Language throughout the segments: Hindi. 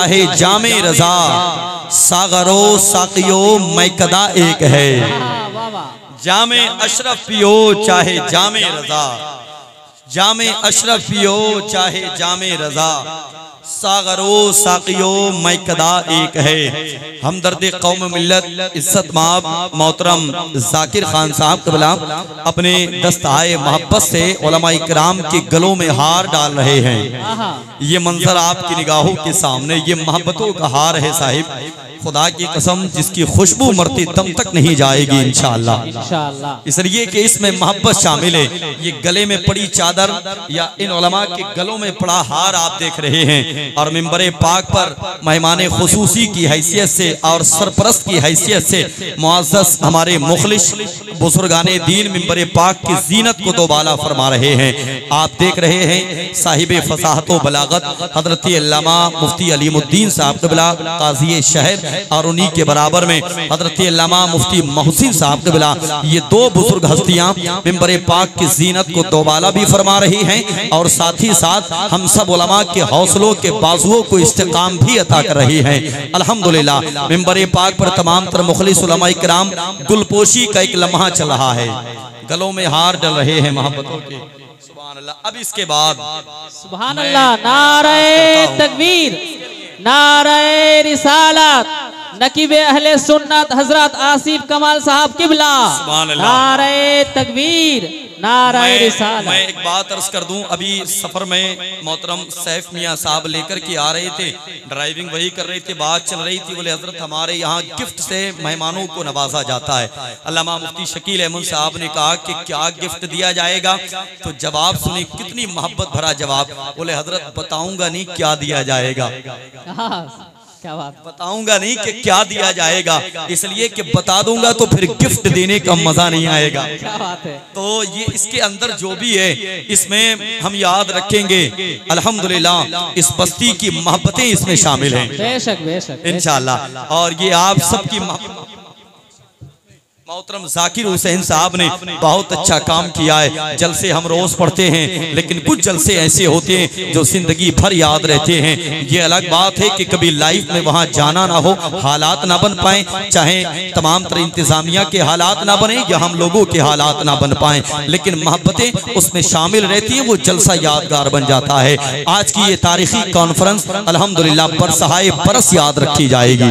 चाहे जामे रजा, सागरो साकियो मैकदा एक है। जामे अशरफ पियो चाहे जामे रजा, जामे अशरफ पियो चाहे जामे रजा, सागरो साकियो मैकदा एक है। हमदर्द कौम मिल्लत इज्जत माब मोहतरम जाकिर खान साहब कबला अपने दस्ताए मोहब्बत से उलमा इकराम के गलों में हार डाल रहे हैं। ये मंजर आपकी निगाहों के सामने, ये मोहब्बतों का हार है साहिब। खुदा की कसम जिसकी खुशबू मरती दम तक नहीं जाएगी इंशाअल्लाह। इसलिए कि इसमें मोहब्बत शामिल है। ये गले में पड़ी चादर या इन उलमा के गलों में पड़ा हार आप देख रहे हैं। और मिंबर पाक पर मेहमान खुसूसी की हैसियत से और सरपरस्त की हैसियत से मुअज़्ज़ज़ हमारे मुखलिस बुजुर्गाने दीन मिंबर पाक की जीनत को दोबाला फरमा रहे हैं। आप देख रहे हैं साहिब फसाहत व बलागत हजरत अल्लामा मुफ्ती अलीमुद्दीन साहब क़िबला काज़ी शहर और उन्हीं के बराबर में हजरत अल्लामा मुफ्ती मोहसिन साहब क़िबला, ये दो बुजुर्ग हस्तियां मिंबर पाक की जीनत को दोबाला भी फरमा रही हैं और साथ ही साथ हम सब उलमा के हौसलों के बाजुओं को इस्तेकाम भी अता कर रही हैं। अल्हम्दुलिल्लाह मिंबर पाक पर तमाम तर मुखलिस उलमा इकराम गुलपोशी का एक लम्हा चल रहा है, गलों में हार डल रहे हैं मोहब्बतों के। सुभान अल्लाह। अब इसके बाद सुभान अल्लाह, नारे तकबीर, नारे रिसालत, नकीब अहले सुन्नत हजरत आसिफ कमाल साहब किबला, नारे तकबीर, नारे रिसालत। मैं एक बात अर्ज कर दूं, अभी सफर में मोहतरम सैफ मियाँ साहब लेकर के आ रहे थे, ड्राइविंग वही कर रहे थे, बात चल रही थी, बोले हजरत हमारे यहाँ गिफ्ट से मेहमानों को नवाजा जाता है। अल्लामा मुफ्ती शकील अहमद साहब ने कहा कि क्या गिफ्ट दिया जाएगा, तो जवाब सुनी, कितनी मोहब्बत भरा जवाब। बोले हजरत बताऊंगा नहीं क्या दिया जाएगा, क्या बात, बताऊंगा नहीं कि क्या दिया जाएगा, इसलिए कि बता दूंगा तो फिर गिफ्ट देने का मजा नहीं आएगा। क्या बात है। तो ये इसके अंदर जो भी है इसमें हम याद रखेंगे अल्हम्दुलिल्लाह इस बस्ती की मोहब्बतें इसमें शामिल हैं बेशक बेशक इंशाअल्लाह। और ये आप सबकी मोहतरम जाकिर हुसैन साहब ने बहुत अच्छा काम किया है। जलसे हम रोज पढ़ते हैं, लेकिन कुछ जलसे ऐसे होते हैं जो जिंदगी भर याद रहते हैं। ये अलग बात है कि कभी लाइफ में वहां जाना ना हो, हालात ना बन पाए, चाहे तमाम तरह इंतजामिया के हालात ना बने या हम लोगों के हालात ना बन पाए, लेकिन मोहब्बतें उसमें शामिल रहती हैं, वो जलसा यादगार बन जाता है। आज की ये तारीखी कॉन्फ्रेंस अल्हम्दुलिल्लाह बरसहाए बरस याद रखी जाएगी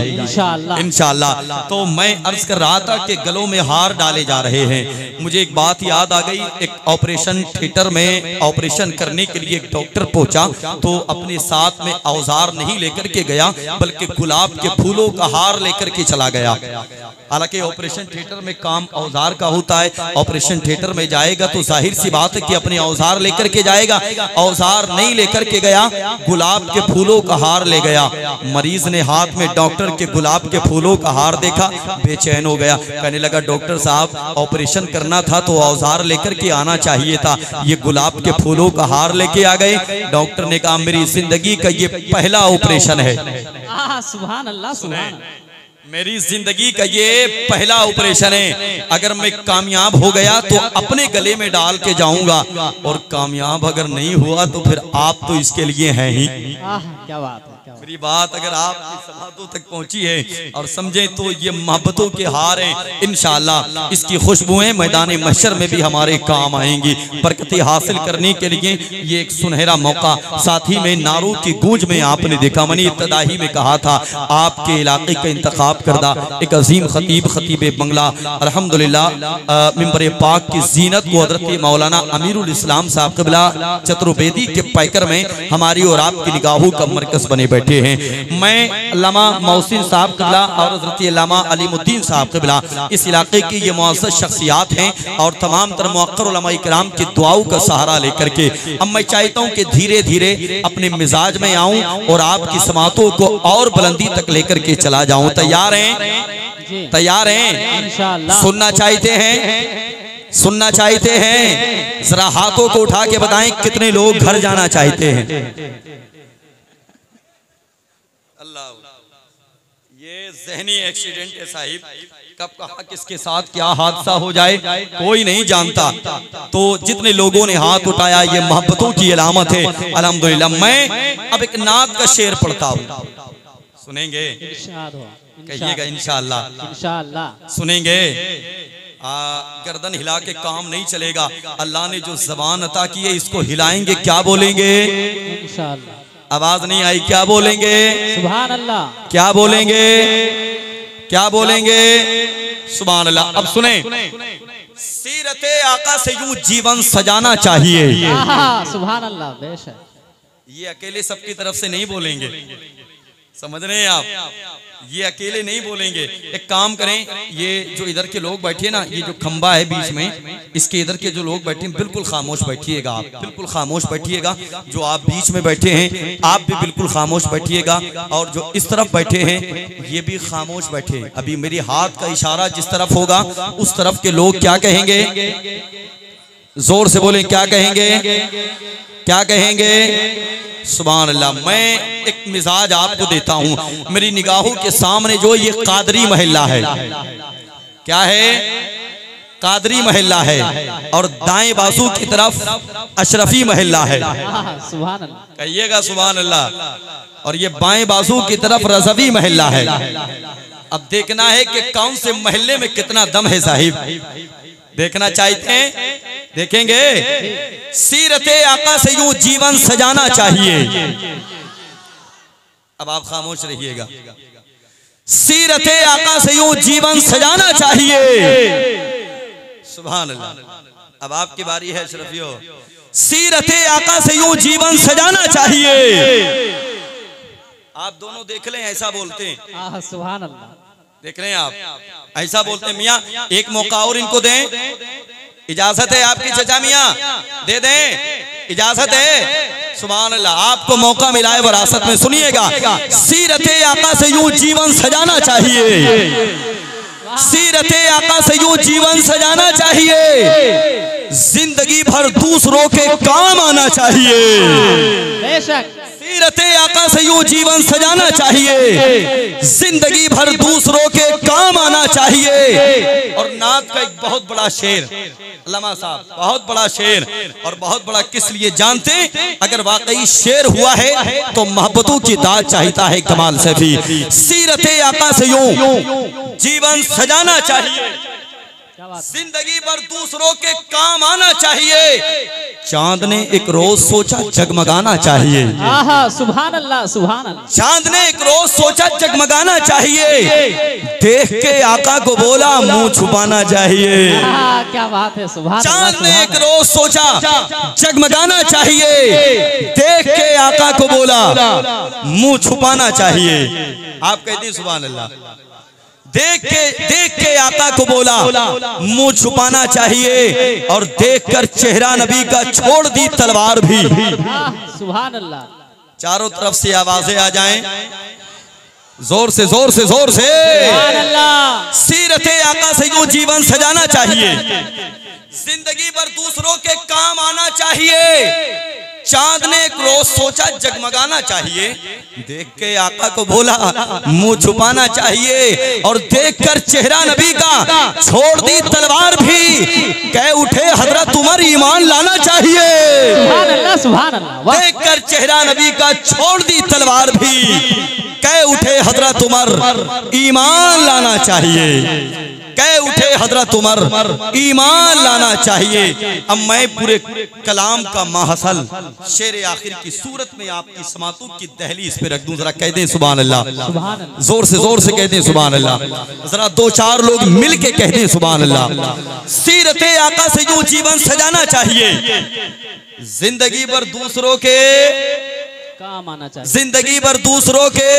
इंशाअल्लाह। तो मैं अर्ज कर रहा था कि गलों में हार डाले जा रहे हैं। मुझे एक बात याद आ गई, एक ऑपरेशन थिएटर में ऑपरेशन करने के लिए एक डॉक्टर पहुंचा तो अपने साथ में औजार नहीं लेकर के गया, बल्कि गुलाब के फूलों का हार लेकर के चला गया। हालांकि ऑपरेशन थिएटर में काम औजार का होता है, ऑपरेशन थिएटर में जाएगा तो जाहिर सी बात है कि अपने औजार लेकर के जाएगा। औजार नहीं लेकर के गया, गुलाब के फूलों का हार ले गया। मरीज ने हाथ में डॉक्टर के गुलाब के फूलों का हार देखा, बेचैन हो गया, कहने लगा डॉक्टर साहब ऑपरेशन करना था तो औजार लेकर के आना चाहिए था, ये गुलाब के फूलों का हार लेके आ गए। डॉक्टर ने कहा मेरी जिंदगी का ये पहला ऑपरेशन है। सुभान अल्लाह, सुभान, मेरी जिंदगी का ये पहला ऑपरेशन है। अगर मैं कामयाब हो गया तो अपने गले में डाल के जाऊंगा, और कामयाब अगर नहीं हुआ तो फिर आप तो इसके लिए हैं ही। क्या बात है। मेरी बात अगर आपकी समातों तक पहुंची है और समझे तो ये मोहब्बतों के हार हैं। इंशाअल्लाह इसकी खुशबुएं मैदान महशर में भी हमारे काम आएंगी। बरकतें हासिल करने के लिए ये एक सुनहरा मौका। साथ ही में नारों की गूंज में आपने देखा, मैंने इब्तदाई में कहा था आपके इलाके का इंतखाब करदा एक अजीम खतीब, खतीब बंगला, अल्हम्दुलिल्लाह मिंबर पाक की जीनत को हजरत मौलाना अमीरुल इस्लाम साहब क़िबला चतुर्वेदी के पैकर में हमारी और आपकी निगाहों का मरकज बने बैठे हैं। मैं अल्लामा मोहसिन साहब क़िबला और हजरत अल्लामा अलीमुद्दीन साहब क़िबला इस इलाके की ये मुअज़्ज़ज़ शख्सियात हैं और तमाम तर मुअक्कर उलमा इकराम की दुआओं का सहारा लेकर के अब मैं चाहता हूँ कि धीरे धीरे अपने मिजाज में आऊँ और आपकी समातों को और बुलंदी तक लेकर के चला जाऊँ। तैयार हैं? तैयार हैं? सुनना चाहते हैं? सुनना चाहते हैं? जरा हाथों को उठा के बताएं कितने लोग घर जाना चाहते हैं। अल्लाह, ये ज़हनी एक्सीडेंट है साहिब, कब कहाँ किसके साथ क्या हादसा हो जाए कोई नहीं जानता। तो जितने लोगों ने हाथ उठाया ये मोहब्बतों की अलामत है। अल्हम्दुलिल्लाह मैं अब एक नात का शेर पढ़ता हूँ। सुनेंगे? इंशाअल्लाह। कहिएगा इंशाअल्लाह। इंशाअल्लाह सुनेंगे। गर्दन हिला के काम नहीं चलेगा। अल्लाह ने जो जबान अता की है इसको हिलाएंगे, क्या बोलेंगे? इंशाअल्लाह। आवाज नहीं आई, क्या बोलेंगे? सुभान अल्लाह। क्या बोलेंगे? क्या बोलेंगे? सुभान अल्लाह। अब सुने, सीरते आका से यूं जीवन सजाना चाहिए। सुभान अल्लाह। बेशक ये अकेले सबकी तरफ से नहीं बोलेंगे, समझ रहे हैं आप? ये अकेले नहीं बोलेंगे। एक काम करें, ये जो इधर के लोग बैठे ना, ये जो खंबा है बीच में, इसके इधर के जो लोग बैठे हैं बिल्कुल खामोश बैठिएगा। आप बिल्कुल खामोश बैठिएगा। जो आप बीच में बैठे हैं आप भी बिल्कुल खामोश बैठिएगा, और जो इस तरफ बैठे हैं ये भी खामोश बैठे। अभी मेरी हाथ का इशारा जिस तरफ होगा उस तरफ के लोग क्या कहेंगे? जोर से बोले, क्या कहेंगे? क्या कहेंगे? सुभान अल्लाह। मैं एक मिजाज आपको देता हूं। मेरी निगाहों के सामने जो ये कादरी महल्ला है, क्या है? कादरी महल्ला है, और दाएं बाजू की तरफ अशरफी महल्ला है। सुभान अल्लाह। कहिएगा सुभान अल्लाह। और ये बाएं बाजू की तरफ रजवी महल्ला है। अब देखना है कि कौन से महल्ले में कितना दम है साहिब, देखना चाहते हैं? देखेंगे। सीरते आका से यूं जीवन सजाना चाहिए। अब आप खामोश रहिएगा। सीरते आका से यूं जीवन सजाना चाहिए। सुभान अल्लाह। अब आपकी बारी है अशरफियो। सीरते आका से यूं जीवन सजाना चाहिए। आप दोनों देख लें, ऐसा बोलते हैं। सुभान अल्लाह। देख रहे हैं आप, ऐसा बोलते हैं। मियाँ एक मौका और इनको दें, इजाजत है आपकी चचा मियाँ? दे दें, इजाजत है? सुभान अल्लाह। आपको मौका मिला है विरासत में। सुनिएगा, सीरते आका से यूं जीवन सजाना चाहिए। सीरते आका से यूं जीवन सजाना चाहिए। जिंदगी भर दूसरों के काम आना चाहिए। बेशक। सीरते आका से यूं जीवन सजाना चाहिए। जिंदगी भर दूसरों के काम आना चाहिए। और नात का एक बहुत बड़ा शेर, अल्लामा साहब, बहुत बड़ा शेर, और बहुत बड़ा किस लिए जानते? अगर वाकई शेर हुआ है तो मोहब्बतों की दाद चाहता है कमाल से भी। सीरते आका से यूं जीवन सजाना चाहिए। जिंदगी भर दूसरों के काम आना चाहिए। चांद ने एक रोज सोचा जगमगाना चाहिए। सुभान अल्लाह। सुभान अल्लाह। चांद ने एक रोज सोचा जगमगाना चाहिए। देख के आका को बोला मुंह छुपाना चाहिए। क्या बात है। सुभान अल्लाह। चांद ने एक रोज सोचा जगमगाना चाहिए। देख के आका को बोला मुंह छुपाना चाहिए। आप कहते हैं सुभान अल्लाह। देख के आका को बोला मुंह छुपाना चाहिए, और देखकर चेहरा नबी का छोड़ दी तलवार भी। सुभान अल्लाह। चारों तरफ से आवाजें आ जाएं, जोर से जोर से जोर से। सुभान अल्लाह। सीरते आका से यूं जीवन सजाना चाहिए। जिंदगी भर दूसरों के काम आना चाहिए। चांद ने एक रोज सोचा जगमगाना चाहिए। देख के आका को बोला मुंह छुपाना चाहिए, और देखकर चेहरा नबी का छोड़ दी तलवार भी। कह उठे हजरत उमर ईमान लाना चाहिए। सुभान अल्लाह। सुभान अल्लाह। देखकर चेहरा नबी का छोड़ दी तलवार भी। कह उठे हजरत उमर ईमान लाना चाहिए। कह उठे हजरत उमर ईमान लाना चाहिए। अब मैं पूरे कलाम का माहसल शेर आखिर की सूरत में आपकी समातों की दहलीज पे रख दूं। जरा कह दें सुभान अल्लाह। जोर से कह दें सुभान अल्लाह। जरा दो चार लोग मिल के कह दें सुभान अल्लाह। सीरते आका से यूं जीवन सजाना चाहिए। जिंदगी भर दूसरों के काम आना चाहिए। जिंदगी भर दूसरों के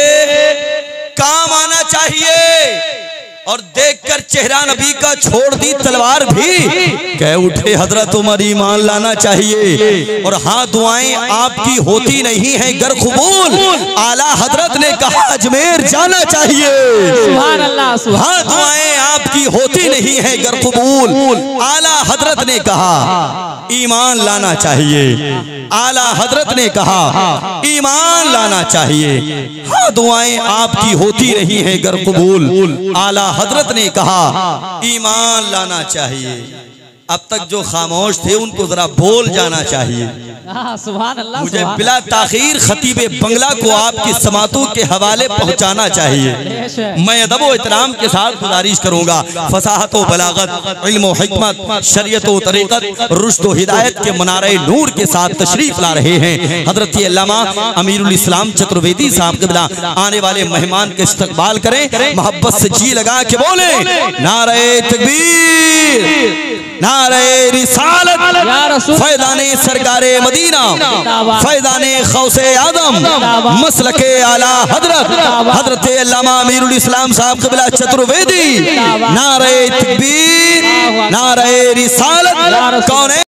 काम आना चाहिए। और देखकर चेहरा नबी का छोड़ दी तलवार भी। कह उठे हजरत उमर ईमान लाना चाहिए। और हाँ, दुआएं आपकी होती नहीं है गर कबूल। आला हजरत ने कहा अजमेर जाना चाहिए। सुभान अल्लाह। हाँ, दुआएं आपकी होती नहीं है गर कबूल। आला हजरत ने कहा ईमान लाना चाहिए। आला हजरत ने कहा ईमान लाना चाहिए। हाँ, दुआएं आपकी होती नहीं है गर कबूल। आला हजरत ने कहा ईमान लाना चाहिए। अब तक जो खामोश थे उनको जरा बोल जाना चाहिए। सुभान अल्लाह। मुझे बिला ताखीर खतीब बंगला को आपकी समातों के हवाले पहुंचाना चाहिए। मैं अदब व एहतराम के साथ गुजारिश करूंगा, फसाहत व बलागत, इल्म व हिकमत, शरीयत व तरीक़त, रुश्द व हिदायत के मनारे नूर के साथ तशरीफ ला रहे हैं हजरत अल्लामा अमीरुल इस्लाम चतुर्वेदी साहब क़िबला। आने वाले मेहमान के इस्तकबाल करें, मोहब्बत से जी लगा के बोले नारे तकबीर, नारे रिसालत, फैज़ाने सरकारे मदीना, फैज़ाने खौसे आदम, मसलके आला हजरत हजरत अल्लामा अमीरुल इस्लाम साहब क़िबला चतुर्वेदी। नारे तकबीर, नारे रिसालत। कौन है?